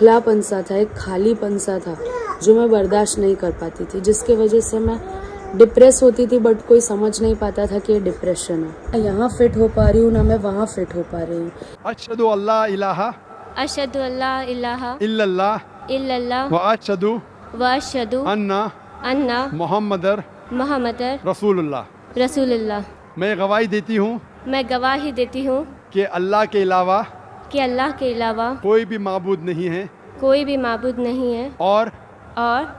खोखलापन सा था, एक खालीपन सा था जो मैं बर्दाश्त नहीं कर पाती थी, जिसके वजह से मैं डिप्रेस होती थी। बट कोई समझ नहीं पाता था कि ये डिप्रेशन है। मैं यहाँ फिट हो पा रही हूँ ना मैं वहाँ फिट हो पा रही हूँ। अशहदु अल्ला इलाहा अशहदु अल्ला इलाहा इल्लल्लाह इल्लल्लाह व अशहदु व अशहदु अन्ना मोहम्मदर मोहम्मदर रसूलुल्लाह। रसूलुल्लाह। मैं गवाही देती हूँ मैं गवाही देती हूँ कि अल्लाह के अलावा कि अल्लाह के अलावा कोई भी माबूद नहीं है कोई भी माबूद नहीं है और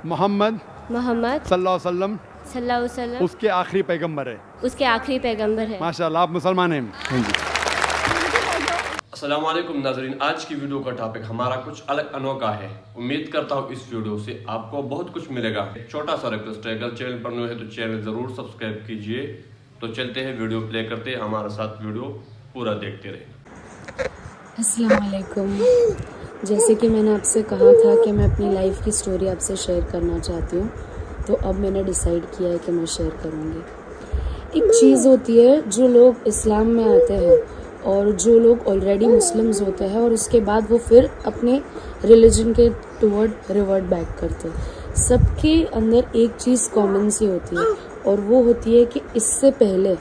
मोहम्मद सल्लल्लाहु अलैहि वसल्लम सल्लल्लाहु अलैहि वसल्लम उसके आखिरी पैगंबर है। उसके आखिरी पैगंबर है। माशाल्लाह, आप मुसलमान हैं। अस्सलाम वालेकुम नाज़रीन, आज की वीडियो का टॉपिक हमारा कुछ अलग अनोखा है। उम्मीद करता हूँ इस वीडियो से आपको बहुत कुछ मिलेगा। एक छोटा सा रिक्वेस्ट है, अगर चैनल पर न्यू है तो चैनल ज़रूर सब्सक्राइब कीजिए। तो चलते हैं, वीडियो प्ले करते हैं, हमारे साथ वीडियो पूरा देखते रहे। अस्सलाम वालेकुम। जैसे कि मैंने आपसे कहा था कि मैं अपनी लाइफ की स्टोरी आपसे शेयर करना चाहती हूँ, तो अब मैंने डिसाइड किया है कि मैं शेयर करूँगी। एक चीज़ होती है, जो लोग इस्लाम में आते हैं और जो लोग ऑलरेडी मुस्लिम्स होते हैं और उसके बाद वो फिर अपने रिलीजन के टुवर्ड रिवर्ट बैक करते हैं, सबके अंदर एक चीज़ कॉमन सी होती है और वो होती है कि इससे पहले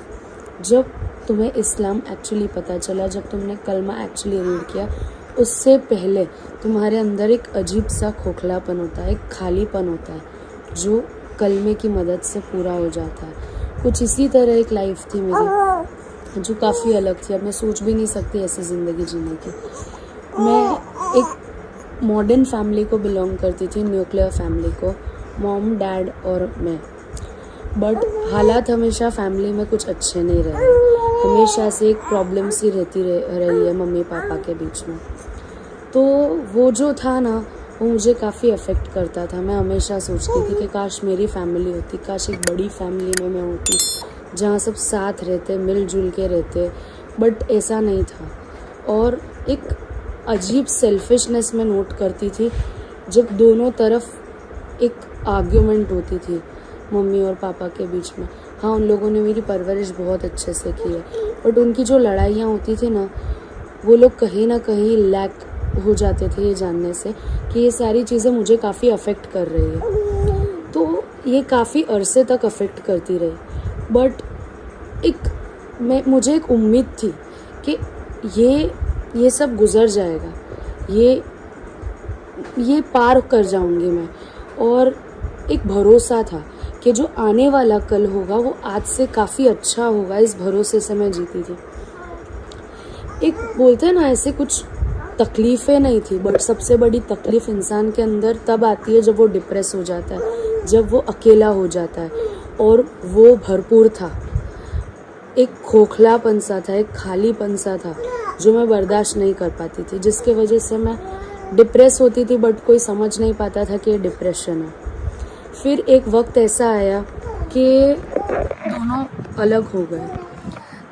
जब तुम्हें इस्लाम एक्चुअली पता चला, जब तुमने कलमा एक्चुअली रीड किया, उससे पहले तुम्हारे अंदर एक अजीब सा खोखलापन होता है, एक खालीपन होता है जो कलमे की मदद से पूरा हो जाता है। कुछ इसी तरह एक लाइफ थी मेरी जो काफ़ी अलग थी। अब मैं सोच भी नहीं सकती ऐसी ज़िंदगी जीने की। मैं एक मॉडर्न फैमिली को बिलोंग करती थी, न्यूक्लियर फैमिली को, मॉम डैड और मैं। बट हालात हमेशा फैमिली में कुछ अच्छे नहीं रहे, हमेशा से एक प्रॉब्लम सी रही है मम्मी पापा के बीच में। तो वो जो था ना, वो मुझे काफ़ी अफेक्ट करता था। मैं हमेशा सोचती थी कि काश मेरी फैमिली होती, काश एक बड़ी फैमिली में मैं होती जहाँ सब साथ रहते, मिलजुल के रहते। बट ऐसा नहीं था। और एक अजीब सेल्फिशनेस में नोट करती थी जब दोनों तरफ एक आर्ग्यूमेंट होती थी मम्मी और पापा के बीच में। हाँ, उन लोगों ने मेरी परवरिश बहुत अच्छे से की है, बट उनकी जो लड़ाइयाँ होती थी ना, वो लोग कहीं ना कहीं लैक हो जाते थे ये जानने से कि ये सारी चीज़ें मुझे काफ़ी अफेक्ट कर रही है। तो ये काफ़ी अरसे तक अफेक्ट करती रही। बट मुझे एक उम्मीद थी कि ये सब गुजर जाएगा, ये पार कर जाऊंगी मैं। और एक भरोसा था कि जो आने वाला कल होगा वो आज से काफ़ी अच्छा होगा, इस भरोसे से मैं जीती थी। एक बोलते हैं ना, ऐसे कुछ तकलीफ़ें नहीं थी, बट सबसे बड़ी तकलीफ़ इंसान के अंदर तब आती है जब वो डिप्रेस हो जाता है, जब वो अकेला हो जाता है। और वो भरपूर था, एक खोखलापन सा था, एक खालीपन सा था जो मैं बर्दाश्त नहीं कर पाती थी, जिसके वजह से मैं डिप्रेस होती थी। बट कोई समझ नहीं पाता था कि ये डिप्रेशन है। फिर एक वक्त ऐसा आया कि दोनों अलग हो गए,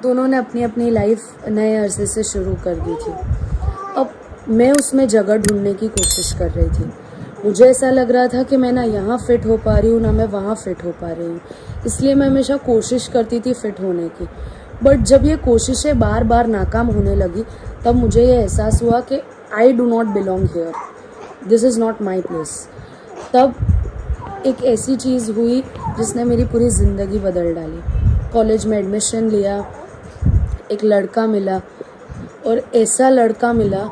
दोनों ने अपनी अपनी लाइफ नए अरसे से शुरू कर दी थी। अब मैं उसमें जगह ढूंढने की कोशिश कर रही थी। मुझे ऐसा लग रहा था कि मैं ना यहाँ फिट हो पा रही हूँ ना मैं वहाँ फिट हो पा रही हूँ, इसलिए मैं हमेशा कोशिश करती थी फिट होने की। बट जब ये कोशिशें बार बार नाकाम होने लगी, तब मुझे ये एहसास हुआ कि I do not belong here, this is not my place. तब एक ऐसी चीज़ हुई जिसने मेरी पूरी ज़िंदगी बदल डाली। कॉलेज में एडमिशन लिया, एक लड़का मिला, और ऐसा लड़का मिला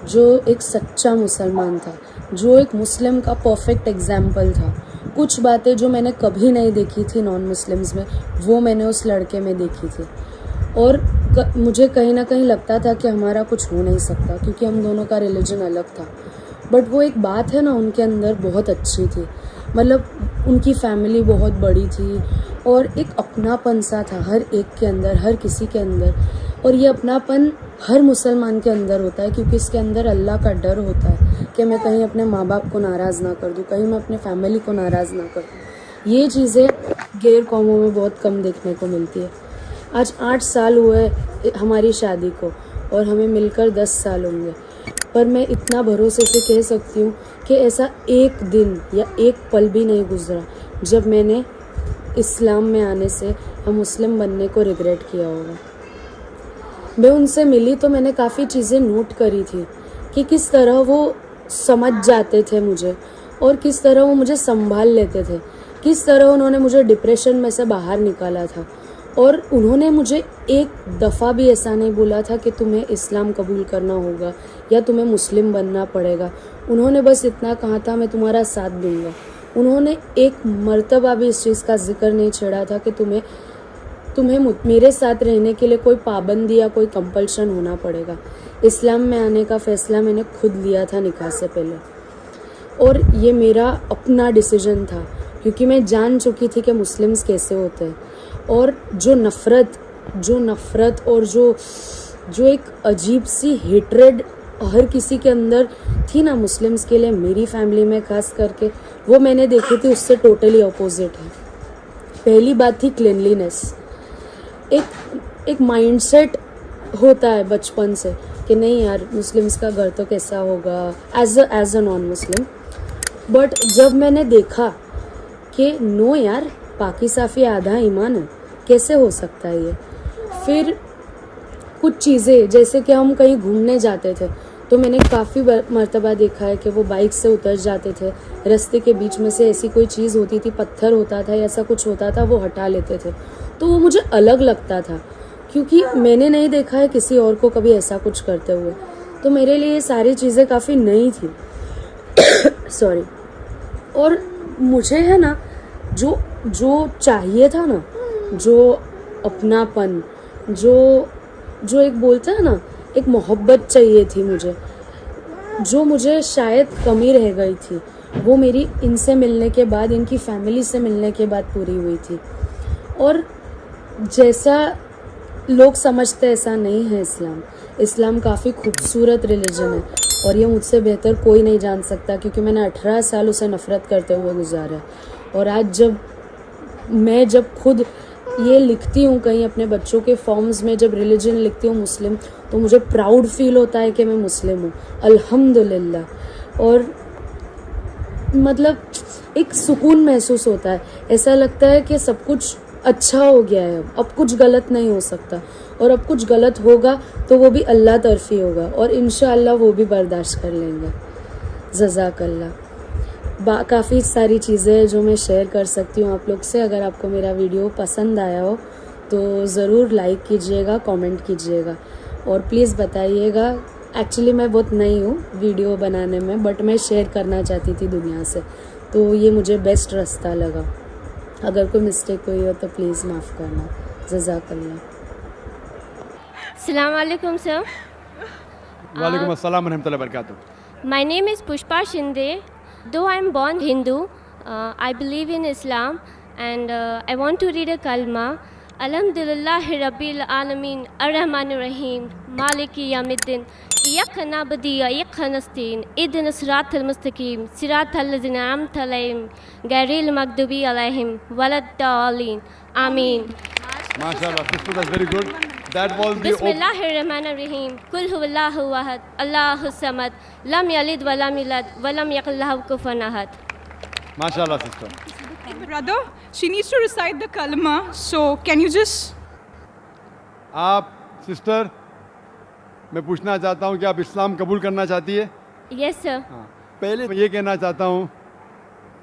जो एक सच्चा मुसलमान था, जो एक मुस्लिम का परफेक्ट एग्जाम्पल था। कुछ बातें जो मैंने कभी नहीं देखी थी नॉन मुस्लिम्स में, वो मैंने उस लड़के में देखी थी। और मुझे कहीं ना कहीं लगता था कि हमारा कुछ हो नहीं सकता, क्योंकि हम दोनों का रिलीजन अलग था। बट वो एक बात है ना, उनके अंदर बहुत अच्छी थी, मतलब उनकी फैमिली बहुत बड़ी थी और एक अपनापन सा था हर एक के अंदर, हर किसी के अंदर। और ये अपनापन हर मुसलमान के अंदर होता है, क्योंकि इसके अंदर अल्लाह का डर होता है कि मैं कहीं अपने माँ बाप को नाराज़ ना कर दूँ, कहीं मैं अपने फैमिली को नाराज़ ना कर दूँ। ये चीज़ें गैर कौमों में बहुत कम देखने को मिलती है। आज 8 साल हुए हमारी शादी को और हमें मिलकर 10 साल होंगे, पर मैं इतना भरोसे से कह सकती हूँ कि ऐसा एक दिन या एक पल भी नहीं गुजरा जब मैंने इस्लाम में आने से या मुस्लिम बनने को रिग्रेट किया होगा। मैं उनसे मिली तो मैंने काफ़ी चीज़ें नोट करी थी कि किस तरह वो समझ जाते थे मुझे और किस तरह वो मुझे संभाल लेते थे, किस तरह उन्होंने मुझे डिप्रेशन में से बाहर निकाला था। और उन्होंने मुझे एक दफ़ा भी ऐसा नहीं बोला था कि तुम्हें इस्लाम कबूल करना होगा या तुम्हें मुस्लिम बनना पड़ेगा। उन्होंने बस इतना कहा था मैं तुम्हारा साथ दूंगा। उन्होंने एक मर्तबा भी इस चीज़ का जिक्र नहीं छेड़ा था कि तुम्हें मेरे साथ रहने के लिए कोई पाबंदी या कोई कंपल्शन होना पड़ेगा। इस्लाम में आने का फ़ैसला मैंने खुद लिया था निकाह से पहले, और ये मेरा अपना डिसीजन था क्योंकि मैं जान चुकी थी कि मुस्लिम्स कैसे होते हैं। और जो नफ़रत और जो एक अजीब सी हेट्रेड हर किसी के अंदर थी ना मुस्लिम्स के लिए, मेरी फैमिली में ख़ास करके, वो मैंने देखी थी उससे टोटली अपोजिट है। पहली बात थी क्लीनलीनेस। एक माइंडसेट होता है बचपन से कि नहीं यार मुस्लिम्स का घर तो कैसा होगा as a non Muslim. But जब मैंने देखा कि नो यार पाकी साफ़ी आधा ईमान है, कैसे हो सकता है ये। फिर कुछ चीज़ें जैसे कि हम कहीं घूमने जाते थे तो मैंने काफ़ी मर्तबा देखा है कि वो बाइक से उतर जाते थे, रास्ते के बीच में से ऐसी कोई चीज़ होती थी, पत्थर होता था या ऐसा कुछ होता था, वो हटा लेते थे। तो वो मुझे अलग लगता था क्योंकि मैंने नहीं देखा है किसी और को कभी ऐसा कुछ करते हुए। तो मेरे लिए ये सारी चीज़ें काफ़ी नई थी सॉरी। और मुझे है ना जो चाहिए था ना, जो अपनापन, जो एक बोलते हैं ना एक मोहब्बत चाहिए थी मुझे, जो मुझे शायद कमी रह गई थी, वो मेरी इनसे मिलने के बाद, इनकी फैमिली से मिलने के बाद पूरी हुई थी। और जैसा लोग समझते ऐसा नहीं है इस्लाम काफ़ी खूबसूरत रिलीजन है और ये मुझसे बेहतर कोई नहीं जान सकता क्योंकि मैंने 18 साल उसे नफ़रत करते हुए गुजारा। और आज जब खुद ये लिखती हूँ कहीं अपने बच्चों के फॉर्म्स में, जब रिलीजन लिखती हूँ मुस्लिम, तो मुझे प्राउड फील होता है कि मैं मुस्लिम हूँ, अल्हम्दुलिल्लाह। और मतलब एक सुकून महसूस होता है, ऐसा लगता है कि सब कुछ अच्छा हो गया है, अब कुछ गलत नहीं हो सकता, और अब कुछ गलत होगा तो वो भी अल्लाह तरफी होगा और इंशाअल्लाह वो भी बर्दाश्त कर लेंगे। जज़ाकल्लाह। काफ़ी सारी चीज़ें हैं जो मैं शेयर कर सकती हूँ आप लोग से। अगर आपको मेरा वीडियो पसंद आया हो तो ज़रूर लाइक कीजिएगा, कमेंट कीजिएगा और प्लीज़ बताइएगा। एक्चुअली मैं बहुत नई हूँ वीडियो बनाने में, बट मैं शेयर करना चाहती थी दुनिया से, तो ये मुझे बेस्ट रास्ता लगा। अगर कोई मिस्टेक हुई हो तो प्लीज़ माफ़ करना। जज़ाकल्लाह। Assalamu alaikum, sir. वालेकुम अस्सलाम रहमतुल्लाहि व बरकातुहू। My name is Pushpa Shinde. Though I am born Hindu, I believe in Islam and I want to read a kalma. Alhamdulillahi Rabbil Alameen Ar-Rahmanir Rahim Maliki Yawmiddin Iyyaka na'budu wa iyyaka nasta'in Ihdinas siratal mustaqim Siratal ladzina an'amta alaihim Ghayril maghdubi alaihim waladdallin. Amin. माशाल्लाह sister, that's very good. That was the Bismillahirrahmanirrahim. Kul huwallahu ahad. Allahus samad. Lam yalid wa lam yulad wa lam yakul lahu kufuwan ahad. माशाल्लाह sister. Brother, she needs to recite the kalma. So can you just? आप sister, मैं पूछना चाहता हूँ कि आप इस्लाम कबूल करना चाहती है? Yes, sir. हाँ, पहले मैं ये कहना चाहता हूँ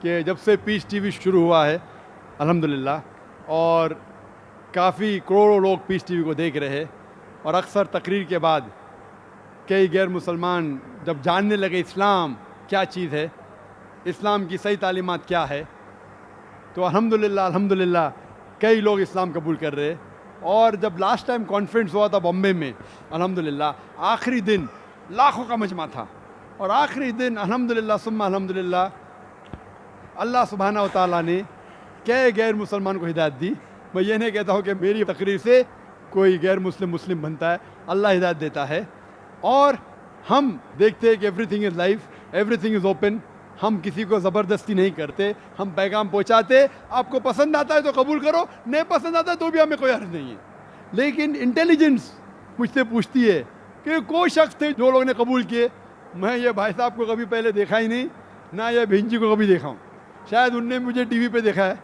कि जब से पीस टीवी शुरू हुआ है अल्हम्दुलिल्लाह, और काफ़ी करोड़ों लोग पीस टीवी को देख रहे हैं, और अक्सर तकरीर के बाद कई गैर मुसलमान जब जानने लगे इस्लाम क्या चीज़ है, इस्लाम की सही तालीमात क्या है, तो अल्हम्दुलिल्लाह कई लोग इस्लाम कबूल कर रहे हैं। और जब लास्ट टाइम कॉन्फ्रेंस हुआ था बॉम्बे में, अल्हम्दुलिल्लाह आखिरी दिन लाखों का मजमा था, और आखिरी दिन अल्हम्दुलिल्लाह सुम्मा अल्हम्दुलिल्लाह अल्लाह सुब्हानहू व तआला ने कई गैर मुसलमान को हिदायत दी। मैं ये नहीं कहता हूँ कि मेरी तकरीर से कोई गैर मुस्लिम बनता है, अल्लाह हिदायत देता है। और हम देखते हैं कि everything is life, everything is open. हम किसी को ज़बरदस्ती नहीं करते, हम पैगाम पहुँचाते। आपको पसंद आता है तो कबूल करो, नहीं पसंद आता है तो भी हमें कोई हर्ज नहीं है। लेकिन इंटेलिजेंस मुझसे पूछती है कि कोई शख्स थे जो लोगों ने कबूल किए, मैं ये भाई साहब को कभी पहले देखा ही नहीं, ना ये बहन जी को कभी देखा हूँ, शायद उनने मुझे टीवी पे देखा है,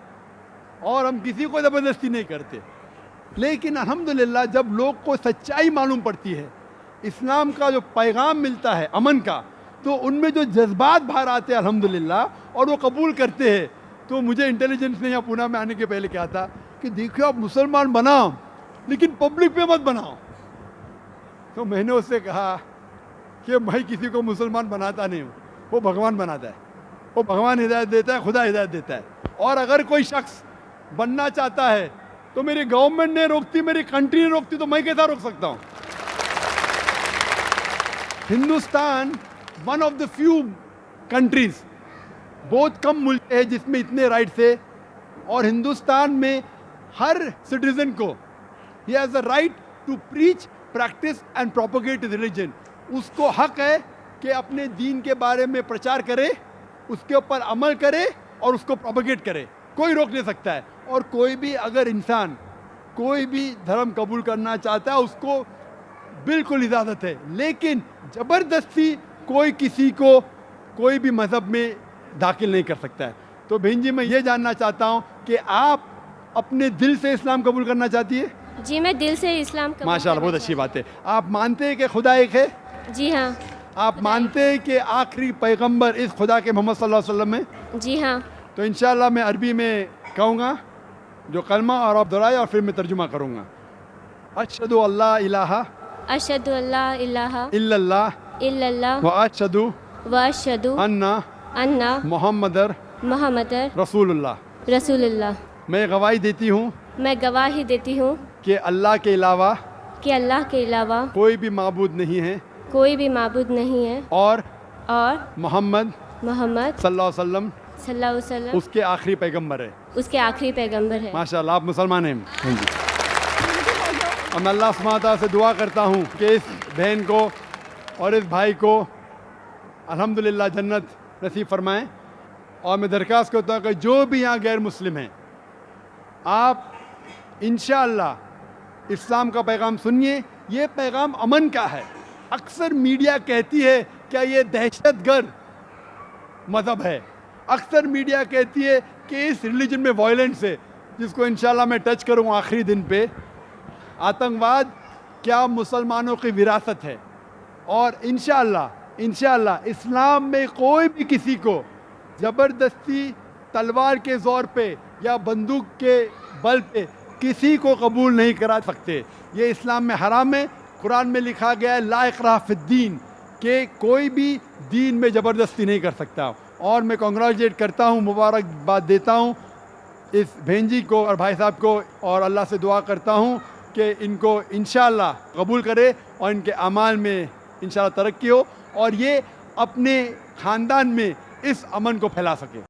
और हम किसी को ज़बरदस्ती नहीं करते। लेकिन अल्हम्दुलिल्लाह जब लोग को सच्चाई मालूम पड़ती है, इस्लाम का जो पैगाम मिलता है अमन का, तो उनमें जो जज्बात बाहर आते हैं अल्हम्दुलिल्लाह और वो कबूल करते हैं। तो मुझे इंटेलिजेंस ने यहाँ पूना में आने के पहले कहा था कि देखिए आप मुसलमान बनाओ लेकिन पब्लिक पे मत बनाओ। तो मैंने उससे कहा कि मैं किसी को मुसलमान बनाता नहीं हूँ, वो भगवान बनाता है, वो भगवान हिदायत देता है, खुदा हिदायत देता है। और अगर कोई शख्स बनना चाहता है तो मेरी गवर्नमेंट ने रोकती, मेरी कंट्री ने रोकती, तो मैं कैसा रोक सकता हूँ। Hindustan one of the few countries, बहुत कम मुल्क है जिसमें इतने राइट्स है। और हिंदुस्तान में हर सिटीजन को he has a right to preach, practice and propagate religion. उसको हक है कि अपने दीन के बारे में प्रचार करे, उसके ऊपर अमल करे और उसको प्रोपोगेट करे, कोई रोक नहीं सकता है। और कोई भी अगर इंसान कोई भी धर्म कबूल करना चाहता है उसको बिल्कुल इजाज़त है, लेकिन ज़बरदस्ती कोई किसी को कोई भी मज़हब में दाखिल नहीं कर सकता है। तो बहन जी, मैं ये जानना चाहता हूँ कि आप अपने दिल से इस्लाम कबूल करना चाहती है? जी मैं दिल से इस्लाम कबूल माशाल्लाह, बहुत करना अच्छी बात है। आप मानते हैं कि खुदा एक है? चाहती हूँ। जी हाँ। आप मानते हैं कि आखिरी पैगंबर इस खुदा के मोहम्मद सल्लल्लाहु अलैहि वसल्लम है? जी हाँ। तो इंशाल्लाह मैं अरबी में कहूँगा जो कलमा और आप दोहराए और फिर मैं तर्जुमा करूँगा। अशहदु अल्ला इलाहा अशहदु अल्ला इलाहा इल्लल्लाह इल्लल्लाह व अशहदु व अशहदु अन्ना अन्ना मुहम्मदर मुहम्मदर रसूलुल्लाह। रसूलुल्लाह। मैं गवाही देती हूँ मैं गवाही देती हूँ कि अल्लाह के अलावा कि अल्लाह के अलावा कोई भी माबूद नहीं है कोई भी माबूद नहीं है और और मोहम्मद मोहम्मद सल्लल्लाहु अलैहि वसल्लम सल्लल्लाहु अलैहि वसल्लम उसके आखिरी पैगंबर है। उसके आखिरी पैगंबर है। माशाल्लाह, आप मुसलमान हैं। हाँ जी। और मैं अल्लाह सुब्हानहू व तआला से दुआ करता हूँ कि इस बहन को और इस भाई को अल्हम्दुलिल्लाह जन्नत नसीब फरमाएं। और मैं दरख्वास्त करता हूँ कि जो भी यहाँ गैर मुस्लिम हैं, आप इंशाअल्लाह इस्लाम का पैगाम सुनिए। ये पैगाम अमन का है। अक्सर मीडिया कहती है क्या ये दहशतगर्द मज़हब है, अक्सर मीडिया कहती है कि इस रिलीजन में वायलेंस है, जिसको इंशाल्लाह मैं टच करूँ आखिरी दिन पे। आतंकवाद क्या मुसलमानों की विरासत है और इंशाल्लाह इस्लाम में कोई भी किसी को ज़बरदस्ती तलवार के ज़ोर पे या बंदूक के बल पे किसी को कबूल नहीं करा सकते। ये इस्लाम में हराम है। कुरान में लिखा गया है ला इकराह फिद्दीन, कि कोई भी दीन में ज़बरदस्ती नहीं कर सकता। और मैं कॉन्ग्रेचुलेट करता हूँ, मुबारकबाद देता हूँ इस बहन जी को और भाई साहब को, और अल्लाह से दुआ करता हूँ कि इनको इंशाअल्लाह कबूल करे और इनके अमाल में इंशाअल्लाह तरक्की हो और ये अपने ख़ानदान में इस अमन को फैला सके।